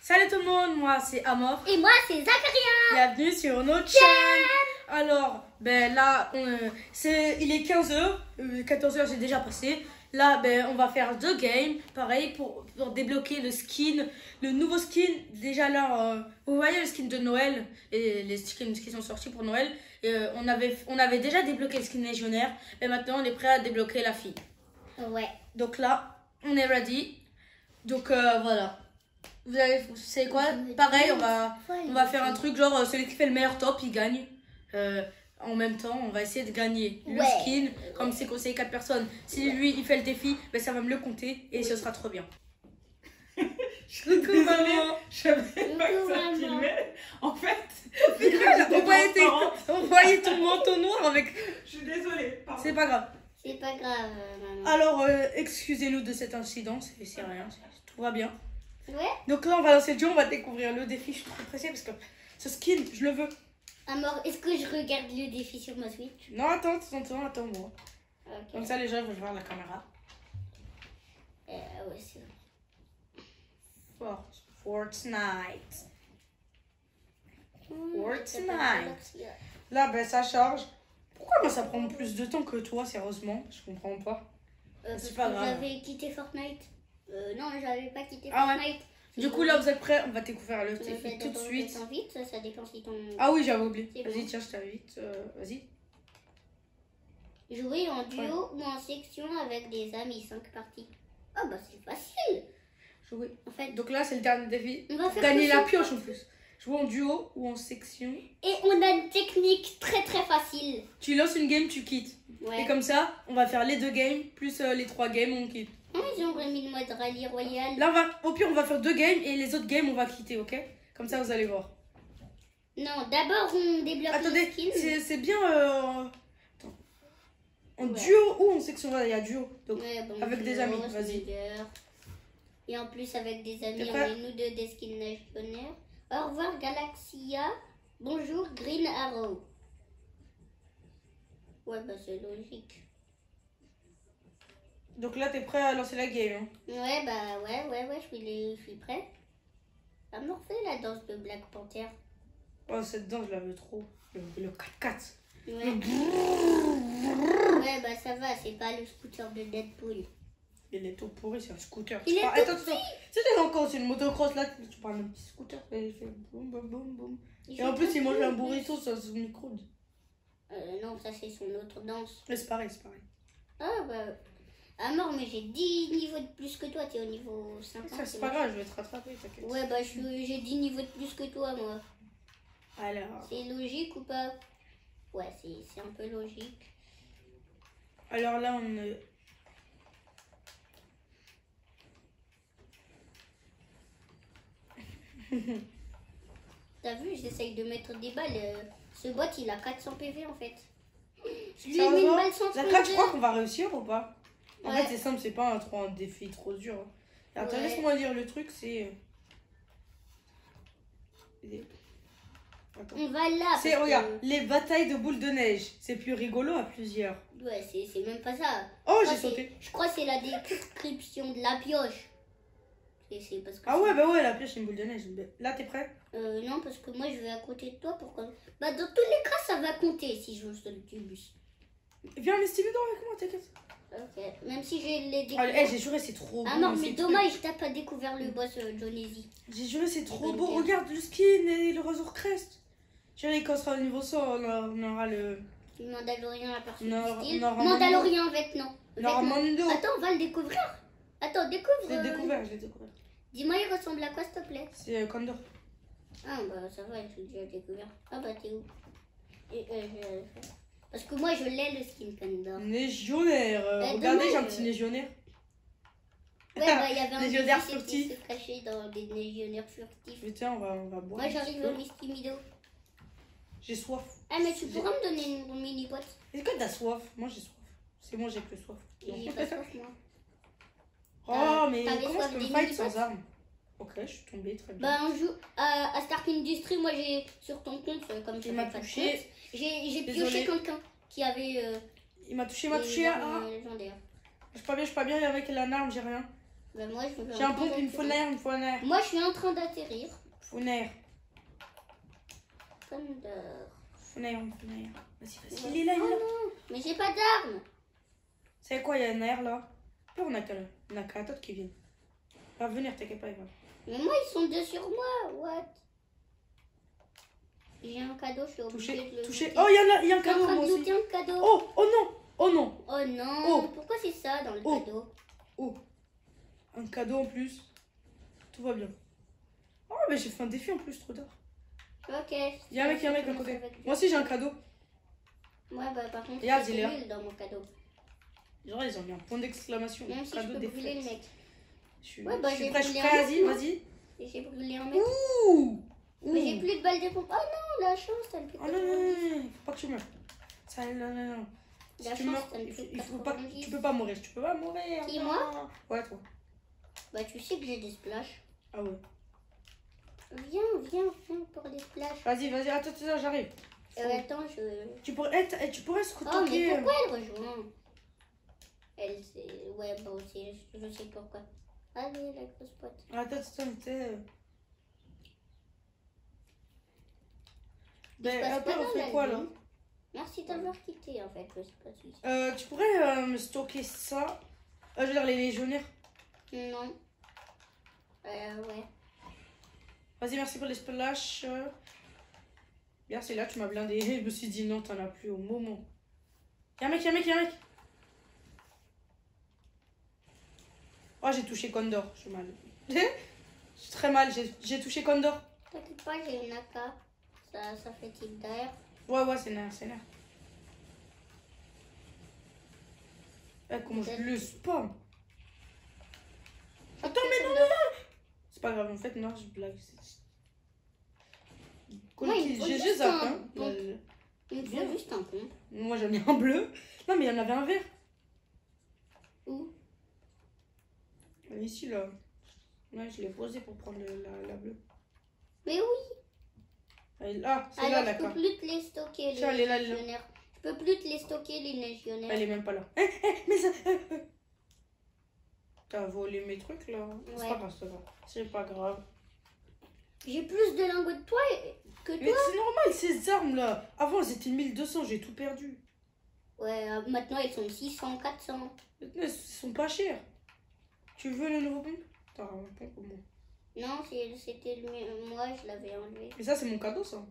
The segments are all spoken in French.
Salut tout le monde, moi c'est Amor. Et moi c'est Zacharia. Bienvenue sur notre chaîne. Alors, ben là, il est 15h, 14h j'ai déjà passé. Là, ben on va faire 2 games, pareil, pour débloquer le skin, le nouveau skin. Déjà là, vous voyez le skin de Noël, et les skins qui sont sortis pour Noël. Et, on avait déjà débloqué le skin légionnaire, et maintenant on est prêt à débloquer la fille. Ouais. Donc là, on est ready. Donc voilà. Vous savez quoi? Pareil, on va faire un truc genre celui qui fait le meilleur top, il gagne. En même temps, on va essayer de gagner le skin. Comme c'est conseillé 4 personnes. Si lui, il fait le défi, ben, ça va me le compter et ce sera trop bien. Coucou maman. Je savais pas que ça filmait. En fait, on voyait ton manteau noir avec... Je suis désolée. C'est pas grave. C'est pas grave, maman. Alors, excusez-nous de cet incident, c'est rien, tout va bien. Ouais. Donc là, on va lancer le jeu, on va découvrir le défi. Je suis trop pressée parce que ce skin, je le veux. Amor, est-ce que je regarde le défi sur ma Switch? Non, attends-moi. Ok. Comme ça, les gens vont voir la caméra. Ouais, c'est vrai. Fortnite. Là, ben, ça charge. Pourquoi moi, ça prend plus de temps que toi, sérieusement? Je comprends pas. Parce pas que grave. j'avais quitté Fortnite. Non, j'avais pas quitté Ah ouais. Fortnite. Du coup, là, vous êtes prêts? On va découvrir le Tu défi fais tout de d'abord suite. le temps vite, ça dépend si ton... Ah oui, j'avais oublié. C'est Vas-y, bon. tiens, je t'invite. Vas-y. Jouer en duo ou en section avec des amis, 5 parties. Oh bah c'est facile. Jouer. En fait, Donc là, c'est le dernier défi. on va faire Gagner que la ça. pioche en plus. Jouer en duo ou en section. Et on a une technique très facile. Tu lances une game, tu quittes. Ouais. Et comme ça, on va faire les 2 games, plus les 3 games, on quitte. Ils ont remis le mode rallye royal. Là, au pire, on va faire 2 games et les autres games, on va quitter, ok? Comme ça, vous allez voir. Non, d'abord on débloque Attendez, le skin. c'est bien attends. En Ouais. duo ou en section? Voilà, il y a duo. Donc, Ouais, bon, avec des duo, amis, vas-y. leader. Et en plus avec des amis, T'es on prêt? est nous deux des skins légionnaires. Au revoir Galaxia. Bonjour Green Arrow. Ouais, bah c'est logique. donc là, t'es prêt à lancer la game. Hein? Ouais, bah ouais, je suis prêt. Ça me refait la danse de Black Panther. Oh, cette danse, je la veux trop. Le 4x4. Ouais. Ouais, bah ça va, c'est pas le scooter de Deadpool. Il est tout pourri, c'est un scooter. Il est tout Attends. C'était encore, c'est une motocross là. Tu parles d'un petit scooter. Il fait boum, boum, boum, boum. Et en plus, il mange un burrito sur son micro. Non, ça c'est son autre danse. Mais c'est pareil. Ah bah. Ah mort, mais j'ai 10 niveaux de plus que toi, t'es au niveau 50. Ça, c'est pas grave, je vais te rattraper, t'inquiète. Ouais, bah j'ai 10 niveaux de plus que toi, moi. Alors, C'est logique ou pas? Ouais, c'est un peu logique. alors là, T'as vu, j'essaye de mettre des balles. Ce bot, il a 400 PV en fait. Je lui ai mis Sérieusement, une balle sans la 4, je crois qu'on va réussir ou pas? En Ouais. fait, c'est simple, c'est pas un défi trop dur. Hein. Et attends, Ouais. laisse-moi dire le truc, c'est... Attends. On va là. C'est, parce regarde, que- les batailles de boules de neige. C'est plus rigolo à plusieurs. Ouais, c'est même pas ça. Oh, Je j'ai crois sauté. Je crois que c'est la description de la pioche. C'est parce que Ah ouais, bah ouais, la pioche, c'est une boule de neige. Là, t'es prêt? non, parce que moi je vais à côté de toi. Pourquoi? Bah, dans tous les cas, ça va compter si je saute du bus. Viens, mais Steven, avec moi, t'inquiète. Ok. Même si j'ai les Ah, découvertes. j'ai juré, c'est trop beau. Ah non, mais c'est dommage, t'as pas découvert le boss Jonesy. J'ai juré, c'est trop peux beau. le faire. Regarde le skin et le Razor Crest. Tu vois, quand on sera au niveau 100, on aura le... Le Mandalorien, la personne Non, du style. non, Mandalorien, vêtement. Normando. Attends, on va le découvrir. Attends, Je découvre. l'ai découvert, je l'ai découvert. Dis-moi, il ressemble à quoi, s'il te plaît? C'est Condor. Ah, bah ça va, je l'ai déjà découvert. Ah, bah t'es où? Parce que moi, je l'ai, le skin Condor. Légionnaire. Regardez, dommage. j'ai un petit légionnaire. Ouais, bah il y avait un Légionnaire défi, c'était furtif. se cacher dans des légionnaires furtifs. Putain, on va boire. Moi, un petit j'arrive peu. au Misty Mido. J'ai soif. Ah, mais tu pourras me donner une mini boîte? Est-ce que t'as soif? Moi, j'ai soif. C'est moi, j'ai plus soif. J'ai pas soif, moi. Oh, mais T'avais comment soif je peux des me fight mini-boss? sans arme? Ok, je suis tombée, très bien. Bah, on joue à Stark Industries. Moi, j'ai sur ton compte, comme tu Il m'a fais pas de touché. compte, j'ai Désolée. pioché quelqu'un qui avait. Il m'a touché, des armes Ah, légendaires. je suis pas bien, il y avait quelle arme, j'ai rien. Ben, moi, je J'ai un pompe, il me faut nerf, il me faut un nerf. Moi, je suis en train d'atterrir. Faut nerf. Thunder. Faut nerf, faut nerf. Vas-y, il est là, il est Oh là. non, mais j'ai pas d'armes. C'est quoi, il y a un nerf là? Là, on a qu'un d'autre qui vient. Va venir, t'inquiète pas, il va. Mais moi, ils sont deux sur moi. What? J'ai un cadeau, je suis obligée de le Touché. looter. Oh, il y a un cadeau, moi Je suis en train de aussi. looter un cadeau. Oh, oh non, oh non. Oh non, Oh. pourquoi c'est ça dans le Oh. cadeau? Oh, un cadeau en plus. Tout va bien. Oh, mais j'ai fait un défi en plus, trop tard. Ok. Il y a un mec à côté. Moi aussi, j'ai un cadeau. Ouais, bah par contre, Regarde, c'est il est là. nul dans mon cadeau. Genre, ils ont mis un point d'exclamation. Même si je Cadeau peux des brûler le fêtes. mec. Je suis, Ouais, bah, je suis j'ai prêt, brûlé un vas-y, mec, moi. vas-y. Et j'ai brûlé un mec. Ouh. Mais j'ai plus de balles de pompe. Oh non, la chance, t'as le plus. Oh non, non, non, non, faut pas que tu meurs. Ça, non, non, non. Si La tu chance, meurs, t'as le il plus. faut pas, tu peux pas mourir. Tu peux pas mourir. Qui, non. moi? Ouais, toi. Bah, tu sais que j'ai des splashs. Ah ouais. Viens pour des splashs. Vas-y, attends, j'arrive. Attends, je. Tu pourrais se Oh, mais retoquer. pourquoi elle rejoint? Elle, c'est. Ouais, bon, je sais pourquoi. Allez, la grosse pote. Attends, t'es. Il se Ben, passe après, quoi on dans fait la quoi vie? là? Merci d'avoir quitté, en fait, je sais pas si. Tu pourrais me stocker ça. Je veux dire, les légionnaires. Non. Ouais. Vas-y, merci pour les splash. Merci, là, tu m'as blindé. Je me suis dit non, t'en as plus au moment. Y'a un mec. Oh, j'ai touché Condor. Je suis mal. Je suis très mal. J'ai touché Condor. T'inquiète pas, j'ai une AK. Ça fait type d'air. Ouais, c'est nerf. Comment je le spam. Attends, mais non. C'est pas grave, en fait, non, je blague. Ouais, il faut J'ai juste zappé, un hein. pompe. Il me Bien. faut juste un pompe. Moi, j'en ai un bleu. Non, mais il y en avait un vert. Où? Ici, là. Ouais, je l'ai posé pour prendre la bleue. Mais oui. Ah, c'est là, Alors, la je peux carte. plus te les stocker, les Tiens, elle est là, légionnaires. Je peux plus te les stocker, les légionnaires. Elle est même pas là. Mais ça... T'as volé mes trucs, là. C'est Ouais. pas grave, c'est pas grave. C'est pas grave. J'ai plus de lingots de toi que Mais toi. c'est normal, ces armes-là. Avant, elles étaient 1200, j'ai tout perdu. Ouais, maintenant ils sont 600, 400. Elles sont pas chères. Tu veux le nouveau pompe? T'as un pompe au moins. Non, c'était le mien. Moi, je l'avais enlevé. Mais ça, c'est mon cadeau, ça.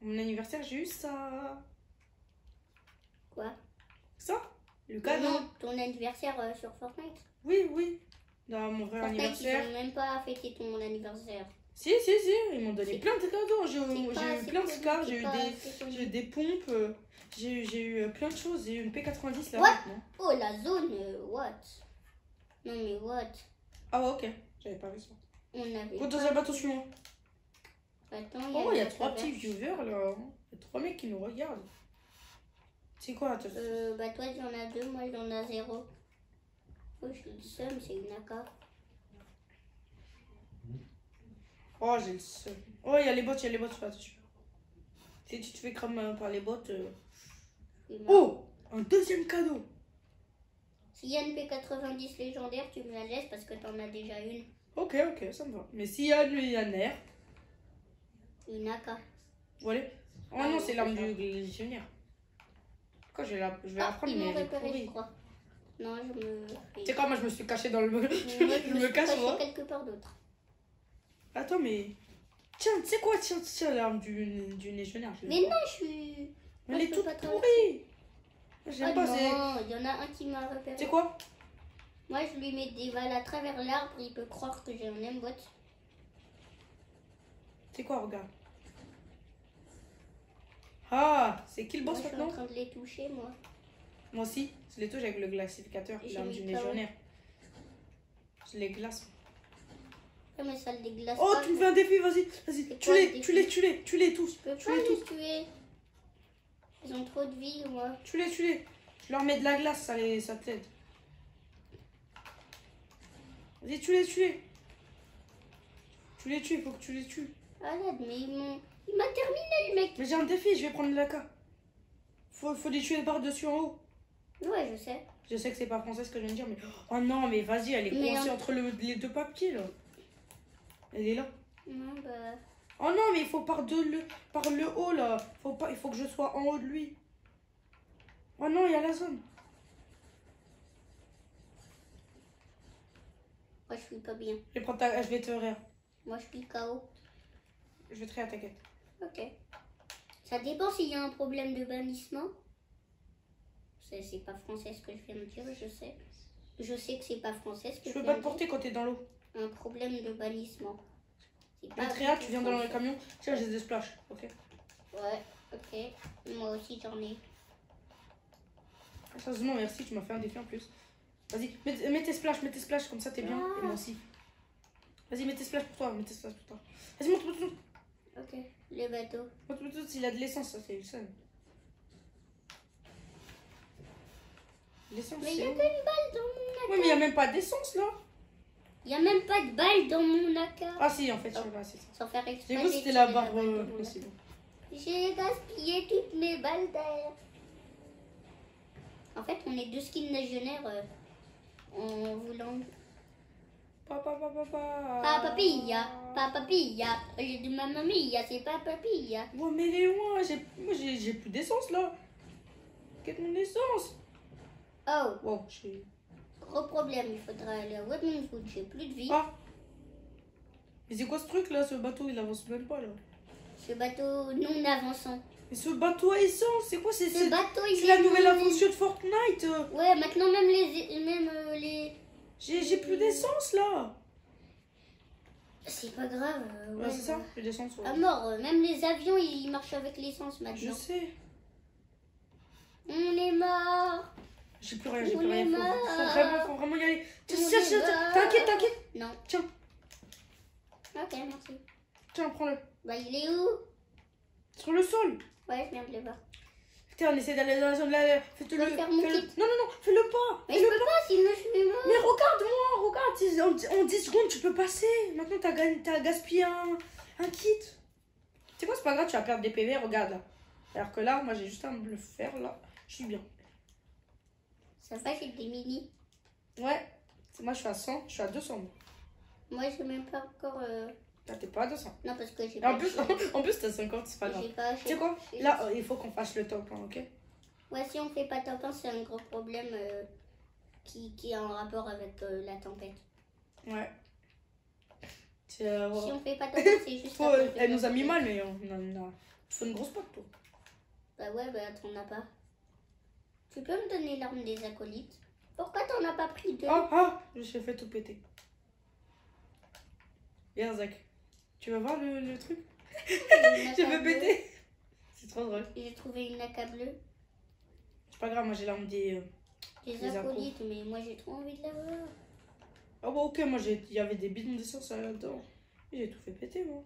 Mon anniversaire, j'ai eu ça. Quoi? Ça? Le cadeau. Non, ton anniversaire sur Fortnite. Oui. Dans mon vrai Fortnite, ils anniversaire. n'ont même pas fêté ton anniversaire. Si. Ils m'ont donné C'est- plein de cadeaux. J'ai eu C'est plein de pas scars, assez j'ai eu des pompes. J'ai eu plein de choses. J'ai eu une P90 là What? maintenant. Oh, la zone, what? Non, mais what? Ah ouais, ok. J'avais pas vu ça. On avait. Potentiellement, attention suivant. Attends, Oh, il y a la 3 petits traverse. viewers là. Il y a 3 mecs qui nous regardent. C'est quoi? Attends. Bah, toi, j'en as 2, moi, j'en ai 0. Oh, je suis le seum, c'est une AK. Oh, j'ai le seum. Oh, il y a les bots, fais attention. Si tu te fais cramer par les bots. Il m'a- Oh, un deuxième cadeau. S'il y a une P90 légendaire, tu me la laisses parce que t'en as déjà une. Ok, ça me va. Mais s'il y a un air, Une AK. voilà. Oh Ah, non, non, c'est l'arme c'est ça. du légionnaire. Quoi, je vais la Ah, prendre, ils mais m'ont elle est repéré, je pourrie. crois. Non, je me. Tu sais quoi, moi je me suis cachée dans le. Moi, je me cache, cache moi. quelque part d'autre. Attends, mais. Tiens, tu sais quoi, tiens l'arme du légionnaire. Mais non, je suis. Mais moi, elle je est peux toute pas traverser. pourrie. Ah J'aime pas, c'est. non, il y en a un qui m'a repéré. Tu sais quoi? Moi, je lui mets des balles à travers l'arbre, il peut croire que j'ai un aimbot. Tu sais quoi, regarde. Ah, c'est qui le Moi, boss je suis en maintenant? train de les toucher, moi. Moi aussi, je les touche avec le glacificateur, J'ai l'arme mis du KO. légionnaire. Je les glace. Ouais, mais ça le déglace Oh, pas. tu me fais un défi, vas-y, C'est tu quoi, le les défi? tu les tous. Je peux Tu pas les les tous, tuer. Ils ont trop de vie, moi. tu les. Je leur mets de la glace, ça t'aide. Vas-y, tu les. Tu les tues, il faut que tu les tues. Ah là, mais il m'a terminé, le mec. Mais j'ai un défi, je vais prendre la K. Faut les tuer par dessus en haut. Ouais, je sais. Je sais que c'est pas français ce que je viens de dire, mais... Oh non, mais vas-y, elle est coincée entre les deux papiers, là. Elle est là. Non, bah... Oh non, mais il faut par le haut, là. Il faut que je sois en haut de lui. Oh non, il y a la zone. Moi, je suis pas bien. Je vais te rire. Moi, je suis KO. Je vais te rire, t'inquiète. Ok. Ça dépend s'il y a un problème de bannissement. C'est pas français ce que je viens de dire, je sais. Je sais que c'est pas français ce que Je peux pas te porter quand t'es dans l'eau. Un problème de bannissement. Tréa, tu viens dans le camion. Tiens, j'ai des splash, ok. Ouais, ok. Moi aussi, j'en ai. Sérieusement, merci, tu m'as fait un défi en plus. Vas-y, mets tes splash, comme ça t'es bien. Et moi aussi. Vas-y, mets tes splash pour toi, Vas-y, monte. Ok, le bateau. Monte, il a de l'essence, ça, c'est le seul. L'essence, mais il n'y a qu'une balle dans mon AK. Oui, mais il n'y a même pas d'essence, là. Il n'y a même pas de balle dans mon AK. Ah si, en fait, je sais pas, c'est ça. Sans faire exprès, J'ai cru que c'était la barre possible. J'ai gaspillé toutes mes balles d'air. En fait, on est deux skins légionnaires en voulant... Papa Pilla. Au lieu de Mamma Mia, c'est Papa Pilla. Ouais, mais elle est loin, j'ai plus d'essence, là. Quelle mon essence? Oh, wow, gros problème, il faudra aller à Woodmanwood, j'ai plus de vie. Ah. Mais c'est quoi ce truc, là? Ce bateau, il avance même pas, là. Ce bateau non avançant. Mais ce bateau à essence, c'est quoi? C'est la nouvelle invention de Fortnite. Ouais, maintenant même les... J'ai plus d'essence, là. C'est pas grave. Ouais, c'est ça, plus d'essence. Ouais. À mort, même les avions, ils marchent avec l'essence maintenant. Je sais. On est mort. J'ai plus rien, Faut vraiment y aller. T'inquiète. Non. Tiens. Ok, merci. Tiens, prends-le. Bah, il est où? Sur le sol. Ouais, je viens de le voir. Putain, on essaie d'aller dans la zone là. Fais-le. Non, fais-le pas. Mais je peux pas, sinon je suis mort. Mais regarde-moi. En 10 secondes, tu peux passer. Maintenant, t'as gaspillé un kit. C'est quoi, c'est pas grave, tu vas perdre des PV, regarde là. Alors que là, moi, j'ai juste à me le faire là. Je suis bien. Ça va, j'ai des mini. Ouais. Moi, je suis à 100, je suis à 200. Moi, je même pas encore... Là, t'es pas à 200. Non, parce que j'ai pas... En plus, t'as 50, c'est pas grave. Tu sais quoi? Là, il faut qu'on fasse le top 1, ok? Ouais, si on fait pas top 1, c'est un gros problème qui est en rapport avec la tempête. Ouais. Si on fait pas top 1, c'est juste... Elle nous a mis mal, mais on a... faut une grosse pote, toi. Bah ouais, bah t'en as pas. Tu peux me donner l'arme des acolytes? Pourquoi t'en as pas pris deux? Je me suis fait tout péter. Viens, Zach. Tu vas voir le truc? J'ai fait péter. C'est trop drôle. J'ai trouvé une AK bleue. C'est pas grave, moi j'ai l'arme des acolytes, mais moi j'ai trop envie de l'avoir. Ah bah ok, moi il y avait des bidons d'essence là-dedans. J'ai tout fait péter, moi.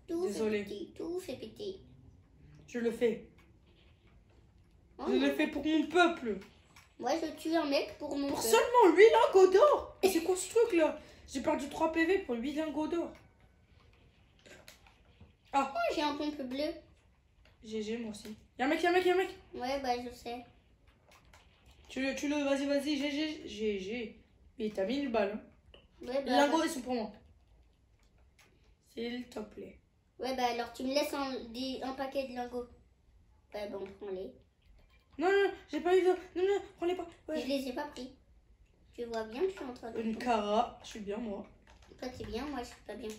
Désolé. Tout fait péter. Je le fais. Oh, je le fais pour mon peuple. Moi je tue un mec pour mon peuple. Pour seulement 8 lingots d'or. Et c'est quoi ce truc là? J'ai perdu 3 PV pour 8 lingots d'or. Ah, j'ai un pompe bleu. GG, moi aussi. Y'a un mec. Ouais, bah je sais. Tu le, vas-y, GG. Mais t'as mis une balle. Hein. Ouais, bah, les lingots, ils sont pour moi. S'il te plaît. Ouais, bah alors tu me laisses un paquet de lingots. Ouais, bon, prends-les. Non, j'ai pas eu de... Non, prends-les pas. Ouais. Je les ai pas pris. Tu vois bien que je suis en train de... Une cara, je suis bien, moi. Toi, t'es bien, moi, je suis pas bien.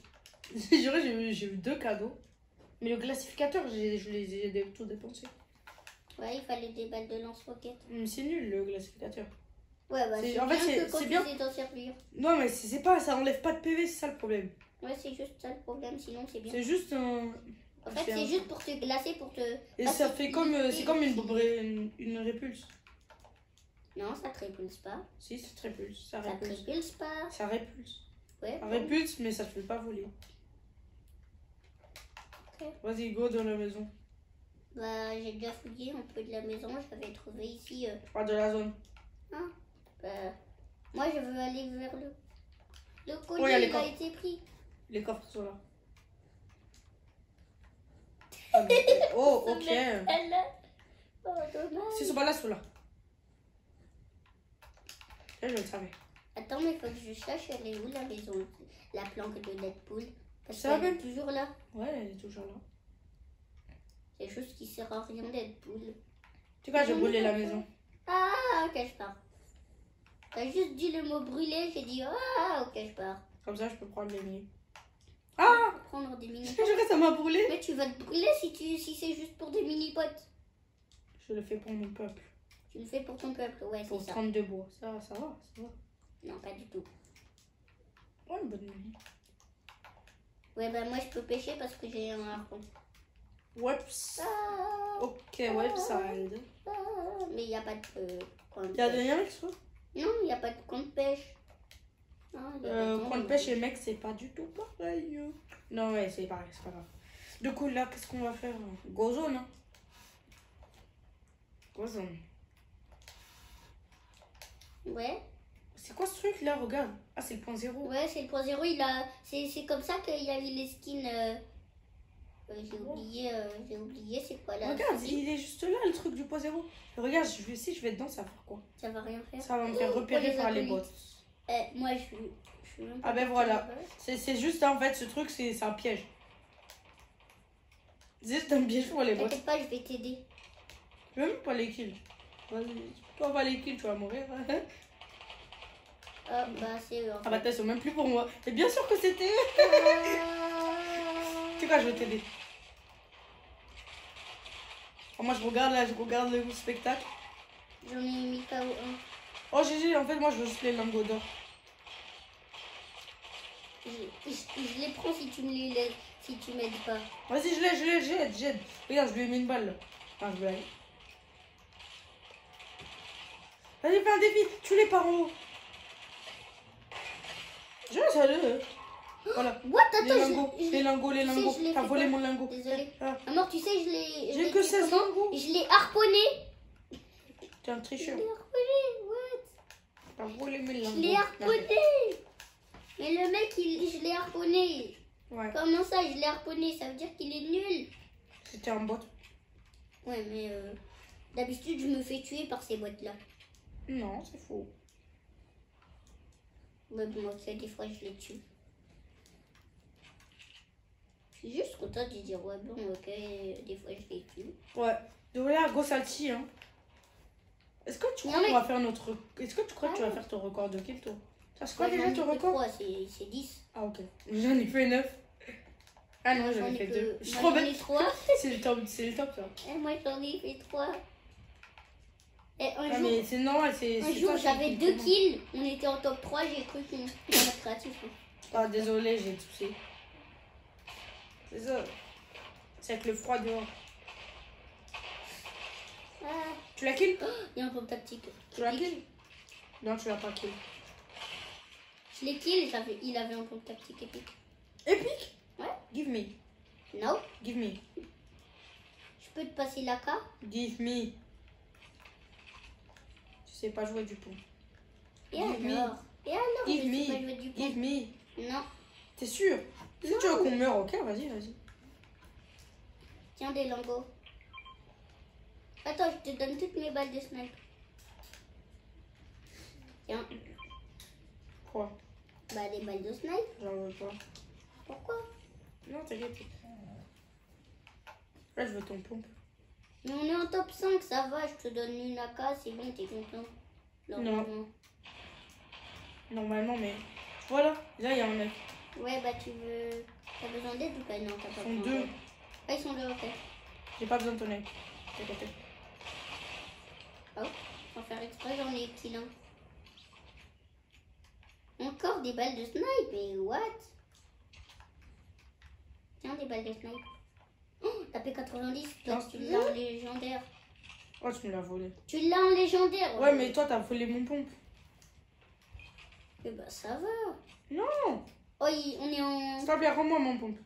J'ai eu 2 cadeaux. Mais le classificateur, je les ai tout dépensés. Ouais, il fallait des balles de lance-roquettes. C'est nul, le classificateur. Ouais, bah c'est en fait, c'est bien d'en servir. Non, mais c'est pas, ça enlève pas de PV, c'est ça le problème. Ouais, c'est juste ça le problème, sinon c'est bien. C'est juste un... En fait, c'est juste pour te glacer, pour te... Et ça fait comme... C'est comme une répulse. Non, ça te répulse pas. Si, ça te répulse. Ça te répulse pas. Ça répulse. Ouais. Ça répulse, mais ça te fait pas voler. Ok. Vas-y, go dans la maison. Bah, j'ai déjà fouillé un peu de la maison. J'avais trouvé ici... Pas de la zone. Hein? Bah, moi, je veux aller vers le... Le colis, il a été pris. Les coffres sont là. Oh, ok. Oh, dommage. Si, ils sont pas là, ils sont là. Ça, je le savais. Attends, mais faut que je cherche, elle est où la maison, la planque de Deadpool? Parce Ça qu'elle est va. toujours là. Ouais, elle est toujours là. C'est juste qui sert à rien Deadpool. Tu vois, j'ai brûlé la maison. Ah, ok, je pars. T'as juste dit le mot brûler, j'ai dit ah, ok, je pars. Comme ça, je peux prendre les mini. Ah! Prendre des mini. Je dirais ça m'a brûlé. Mais tu vas te brûler si c'est juste pour des mini-potes. Je le fais pour mon peuple. Tu le fais pour ton peuple, ouais, Pour c'est ça. 32 bois. Ça va, ça va. Non, pas du tout. Ouais, une bonne mini. Ouais, bah moi je peux pêcher parce que j'ai un harpon. Whoops. Ah, Ok, website. ah, mais il n'y a pas de coin de Il y a pêche. des liens avec ça? Non, il n'y a pas de coin de pêche. Ah, il y a pas de Coin de pêche et mec, c'est pas du tout pareil. Non, ouais, c'est pareil, c'est pas grave. Du coup, là, qu'est-ce qu'on va faire? Gozone, hein? Gozone. Ouais, C'est quoi ce truc là? Regarde. Ah, c'est le point zéro. ouais, c'est le point zéro. C'est comme ça qu'il y a eu les skins. J'ai oublié c'est quoi là. Regarde, il est juste là le truc du point zéro. Regarde, si je vais dedans, ça va faire quoi? Ça va rien faire. Ça va me faire repérer par les bots. Moi je suis même pas Ah ben partie voilà. là-bas. C'est juste en fait, ce truc, c'est un piège. C'est juste un piège pour les bots. T'inquiète pas, je vais t'aider. Je veux même pas les kills. Vas-y, toi pas les kills, tu vas mourir. Ah bah c'est eux en Ah bah fait. ils sont même plus pour moi. Et bien sûr que c'était eux. Tu sais quoi, je vais t'aider. Oh, moi je regarde là, je regarde le spectacle. J'en ai mis KO 1. Oh GG, en fait moi je veux juste les lingots d'or. Je les prends si tu me les laisses, si tu m'aides pas. Vas-y, j'aide. Regarde, je lui ai mis une balle là. Enfin, je vais aller. Vas-y, fais un défi, tue les par en haut. Je laisse aller. Voilà. What? Les Attends, lingots, les lingots, les tu sais, lingots. je l'ai T'as fait volé quoi? mon lingot. Désolée. Ah, Alors tu sais, je l'ai. j'ai que 16 lingots. Je l'ai harponné. T'es un Je tricheur. l'ai harponné, what? T'as volé mes lingots. Je l'ai harponné. Mais le mec, je l'ai harponné. Ouais, Comment ça, je l'ai harponné? Ça veut dire qu'il est nul. c'était un bot. Ouais, mais d'habitude, je me fais tuer par ces boîtes-là. Non, c'est faux. Mais bon, ok, des fois, je les tue. Je suis juste contente de dire, ouais, bon, ok, des fois, je les tue. Ouais. Donc là, go salty, hein. Est-ce que tu crois Non, qu'on mais- va faire notre... Est-ce que tu crois que tu vas faire ton record de kill, toi? Ça, c'est quoi Moi, déjà j'en ai ton fait record? 3, c'est 10. Ah, ok. J'en ai fait 9. Ah non, j'en J'en ai ai fait que- 2. Je suis moi, trop j'en ai bête. 3. C'est le top, ça. Et moi, j'en ai fait 3. Et un Ah, jour, mais c'est normal, c'est... un c'est jour toi qui j'avais kill 2 comment. kills. On était en top 3, j'ai cru qu'on était créatif. Ah, désolé, j'ai toussé. C'est ça. C'est avec le froid dehors. Ah, Tu l'as kill? il y a un pompe tactique. Tu l'as kill? Non, tu l'as pas kill. Je l'ai kill, il avait un pompe tactique épique. Épique? Ouais. Give me. Non, Give me. je peux te passer la carte. Give me. Tu sais pas jouer du pont. Et Give me. alors Et alors, Give je sais pas me. jouer du Give pont. me. Non, T'es sûr? Si tu veux qu'on meure, ok, vas-y. tiens des lingots. Attends, je te donne toutes mes balles de snipe. Tiens, Quoi? bah des balles de snipe. J'en veux pas. Pourquoi? Non, t'inquiète. Là, je veux ton pompe. Mais on est en top 5, ça va, je te donne une AK, c'est bon, t'es content. Normalement. Normalement, mais... Voilà, là, il y a un mec. Ouais, bah tu veux... T'as besoin d'aide ou pas? Non, t'as pas Ils sont besoin deux. d'aide. Ah, ils sont deux, ok. J'ai pas besoin de ton aide. T'inquiète. Oh, sans faire exprès, j'en ai kill un. Encore des balles de snipe, mais what? Tiens, des balles de snipe. Oh, t'as fait 90, toi, Non, tu l'as en légendaire. Oh, tu me l'as volé. Tu l'as en légendaire. Ouais, mais toi, t'as volé mon pompe. Eh bah ça va. Non. Oh, on est en... S'il te plaît, rends-moi mon pompe.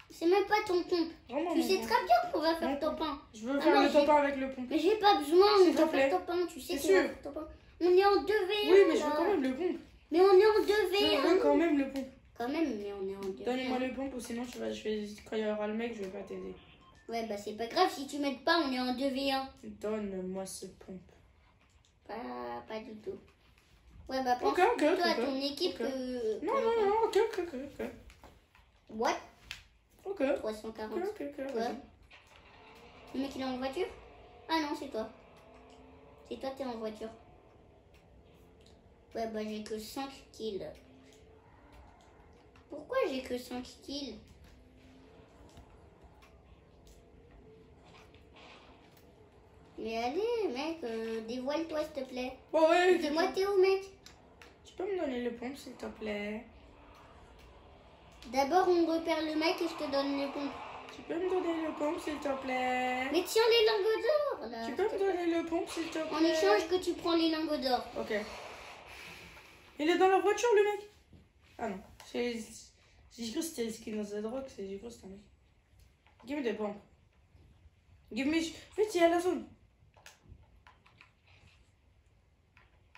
C'est même pas ton pompe. Rends-moi Tu mon sais pompe. très bien qu'on va Non. faire top 1. Je veux Ah faire non, le j'ai- top 1 avec le pompe. Mais j'ai pas besoin, on S'il te va plaît. faire top 1. Tu sais C'est qu'on va sûr. faire top 1. On est en 2v1. Oui, mais je là. veux quand même le pompe. Mais on est en Je 2v1. veux quand même le pompe. Quand même, mais on est en 2v1. Donne-moi le pompe ou sinon quand il y aura le mec, je vais pas t'aider. Ouais, bah c'est pas grave, si tu m'aides pas, on est en 2v1. Donne-moi ce pompe. Pas du tout. Ouais, bah pense Ok, ok, plutôt à ok, ton équipe ok. que... Non, non, non, ok, ok, ok, ok. What? Ok, ok, 340. ok, ok, Ouais. vas-y. Le mec il est en voiture? Ah non, c'est toi. C'est toi, t'es en voiture. Ouais, bah j'ai que 5 kills. Pourquoi j'ai que 5 kills? Mais allez, mec, dévoile-toi s'il te plaît. Bon, ouais, Dis-moi, t'es où, mec? tu peux me donner le pompe, s'il te plaît? D'abord, on repère le mec et je te donne les pompes. Tu peux me donner le pompe, s'il te plaît? Mais tiens les lingots d'or, là. Tu peux me donner le pompe, s'il te plaît? En échange que tu prends les lingots d'or. Ok. Il est dans la voiture, le mec? Ah non. J'ai cru que c'était le skin dans The Rock, j'ai cru que c'était un mec. Give me des pompes. Give me... Vite, il y a la zone.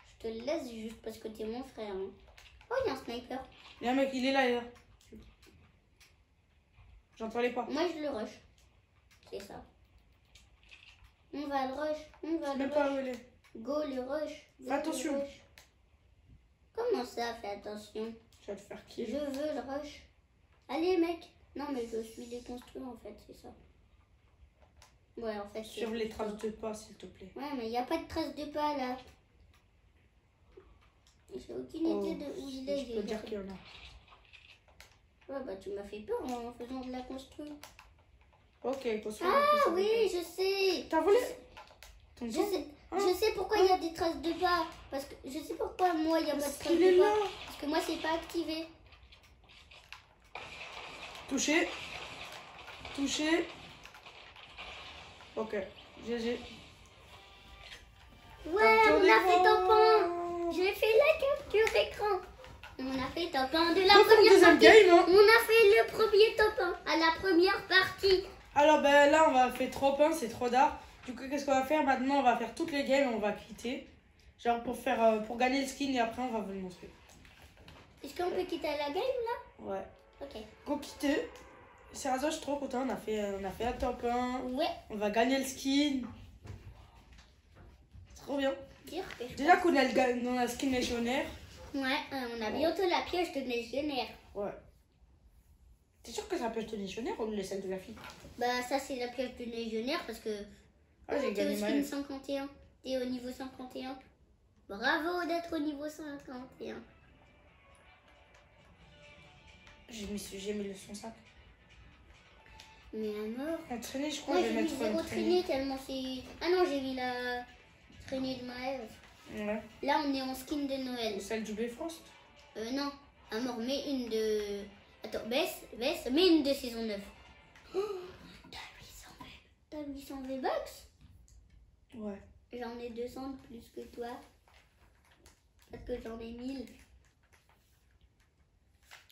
Je te laisse juste parce que t'es mon frère. Hein. Oh, il y a un sniper. Il y a un mec, il est là, il est là. J'entends les pas. Moi, je le rush. C'est ça. On va le rush. On va Je le sais même pas où rush. il est. Go le rush. Go, Fais attention. le rush. Comment ça, fais attention? Je vais te faire Je kill. veux le rush. Allez, mec. Non, mais je suis déconstruit en fait, c'est ça. Ouais, en fait. Sur les traces de pas, s'il te plaît. Ouais, mais il n'y a pas de traces de pas là. J'ai aucune idée de où il est. Je peux dire qu'il y en a. Ouais, bah tu m'as fait peur en faisant de la construction. Ok, construire. Ah oui, je sais. T'as volé ton Je pompe? sais, Hein? je sais pourquoi il y a des traces de pas. Parce que je sais pourquoi moi il n'y a pas de Parce traces qu'il est de là. pas. Parce que moi c'est pas activé. Touché. Touché. Ok. GG. Ouais, on a fait Capture tampon. d'écran. J'ai fait la capture écran. On a fait top 1 de la On va faire le première deuxième partie. game, hein. On a fait le premier top 1 à la première partie. Alors ben là on va faire trop 1, c'est trop d'art. Du coup qu'est-ce qu'on va faire maintenant? On va faire toutes les games et on va quitter. Genre pour faire pour gagner le skin et après on va vous le montrer. Est-ce qu'on peut quitter la game là? Ouais. Ok. Go quitter. Sérieusement je suis trop content, on a fait un top 1. Ouais. On va gagner le skin. Trop bien. Dire que je Déjà qu'on a le skin légionnaire. Ouais, on a bientôt la pièce de légionnaire. Ouais. T'es sûr que c'est la pièce de légionnaire ou celle de la fille? Bah ça c'est la pièce de légionnaire parce que Ah j'ai t'es au gagné ma skin life. 51. T'es au niveau 51. Bravo d'être au niveau 51. J'ai mis le son 5. Mais à mort. Entraîner je crois Moi que je j'ai vais mis mettre 0 entraîner. traînée tellement c'est... Ah non j'ai mis la traînée de Maëve. Ouais. Là on est en skin de Noël. Celle du Bifrost. Non, à mort, mais une de... Attends, baisse, mais une de saison 9. Oh, t'as 800 V-Bucks? Ouais. J'en ai 200 de plus que toi. Parce que j'en ai 1000.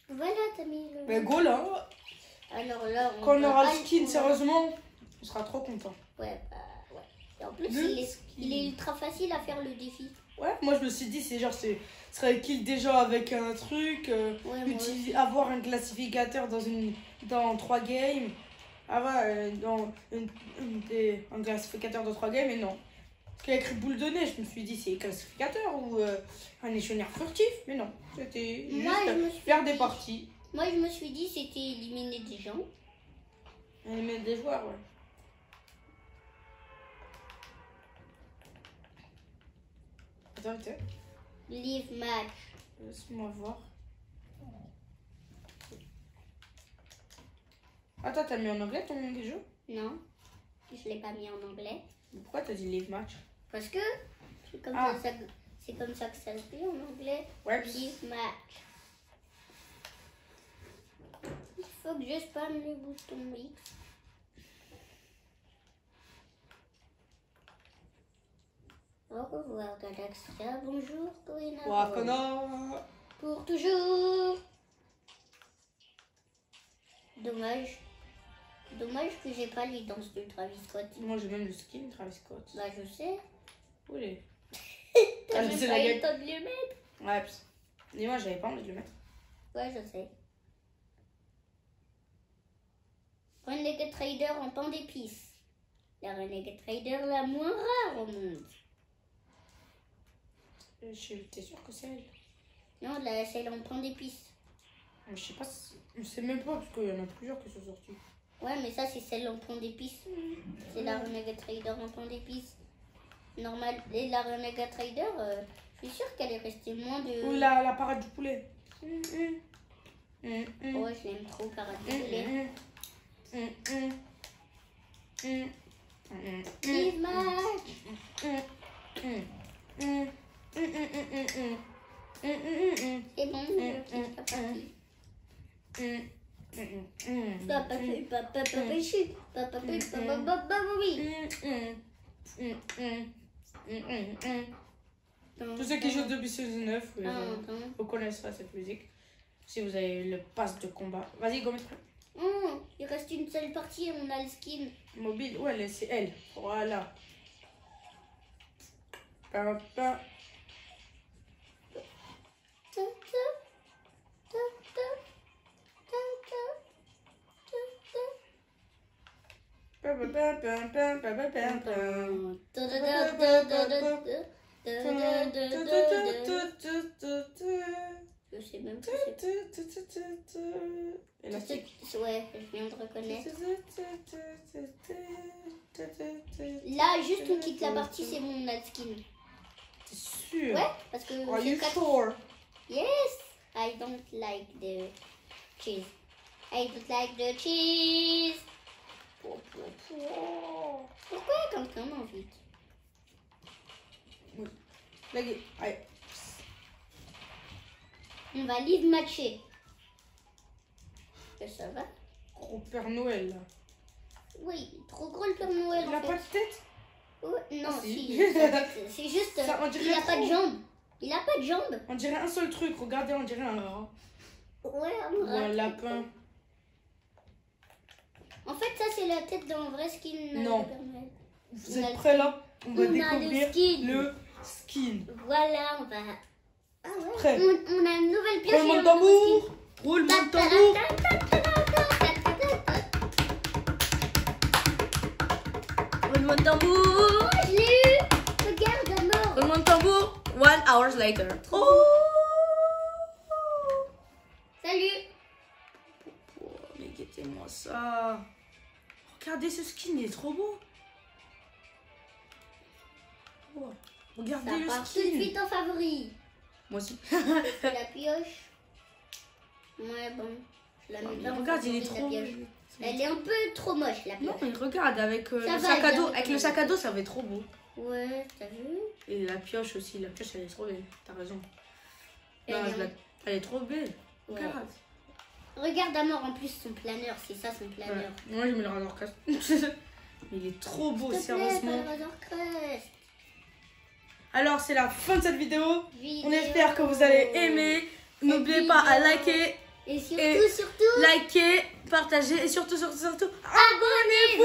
Voilà, t'as mis le... Ben go là. Alors là, Quand on va aura pas le skin, on va- sérieusement, on sera trop content. Ouais, bah ouais. Et en plus, Le il est ultra facile à faire le défi. Ouais, moi je me suis dit, c'est genre, ce serait kill déjà avec un truc, Ouais, moi aussi. avoir un classificateur dans 3 games, avoir un classificateur dans 3 games, mais non. Parce qu'il y a écrit boule de neige, je me suis dit, c'est classificateur ou un échelonnaire furtif, mais non, c'était Moi, je me juste suis faire des dit- parties. Moi, je me suis dit, c'était éliminer des gens. Et mettre des joueurs, ouais. Attends. Live match. Laisse-moi voir. Attends, t'as mis en anglais ton nom des jeux? Non, je l'ai pas mis en anglais. Pourquoi t'as dit live match? Parce que c'est comme, Ah. c'est comme ça que ça se dit en anglais. Ouais. Live match. Il faut que je spamme le bouton X. Au revoir Galaxia, bonjour Corinna. Wakana. Pour toujours. Dommage. Dommage que j'ai pas les danses de Travis Scott. Moi j'ai même le skin Travis Scott. Bah je sais. Où il est? T'as Ah, même c'est pas la eu gueule. le temps de le mettre. Ouais, et moi j'avais pas envie de le mettre. Ouais, je sais. Renegade Trader en temps d'épices. La Renegade Trader la moins rare au monde. T'es sûr que c'est elle? Non, là, celle en pain d'épices. Je sais pas, je sais même pas parce qu'il y en a plusieurs qui sont sortis. Ouais, mais ça, c'est celle en pain d'épices. C'est la Renegade Raider en pain d'épices. Normal. Et la Renegade Raider, je suis sûre qu'elle est restée moins de... Ou la parade du poulet. Ouais, je l'aime trop, parade du poulet. Live match. C'est bon, c'est parti. Papa, Tous ceux qui jouent depuis saison 9, vous connaissez cette musique. Si vous avez le pass de combat. Vas-y, go mettre. Il reste une seule partie et on a le skin. Mobile, ouais, c'est elle. Voilà. Papa. Je sais même pas. Ouais, je viens de reconnaître. Là, juste on quitte la partie, c'est bon, on a le skin. T'es sûr? Ouais, parce que... Are you sure? Yes, I don't like the cheese. I don't like the cheese. Pourquoi quelqu'un m'invite? Allez. On va live matcher. Ça va? Gros Père Noël là. Oui, trop gros le Père Noël. Il a pas de tête? Non, Ah, si. C'est juste. Ça, il a pas de jambes. Il a pas de jambes. On dirait un seul truc. Regardez, on dirait un rat. Ouais, ou un lapin. En fait, ça c'est la tête d'un vrai skin. Non. Vous êtes prêts là? On va découvrir le skin. Voilà, on va. Ah ouais. Prêt. On a une nouvelle pioche. Roulement de tambour. Roulement de tambour. Roulement de tambour. Oh, je l'ai eu. Regarde d'abord. Roulement de tambour. 1 hour later. Oh. Salut. Oh, mais guettez-moi ça. Regardez ce skin, il est trop beau. Oh, regardez ça le part skin. tout de suite en favori. Moi aussi. La pioche. Ouais, bon. Je la mets pas en Regarde, il est favori, trop. la pioche. Elle est un peu trop moche, la Non, pioche. mais regarde, avec le va, sac à dos. bien. Avec le sac à dos, ça va être trop beau. Ouais, t'as vu? Et la pioche aussi. La pioche, elle est trop belle. T'as raison. Elle Non, est elle est trop belle. Ouais. Regarde. Regarde Amor en plus son planeur, c'est ça son planeur. Ouais. Moi, je mets le Razor Crest. Il est trop beau, S'il te plaît, sérieusement. pas le Razor Crest. Alors, c'est la fin de cette vidéo. Vidéo. On espère que vous allez aimer. N'oubliez pas à liker, Et surtout, liker, partager et surtout, abonnez-vous.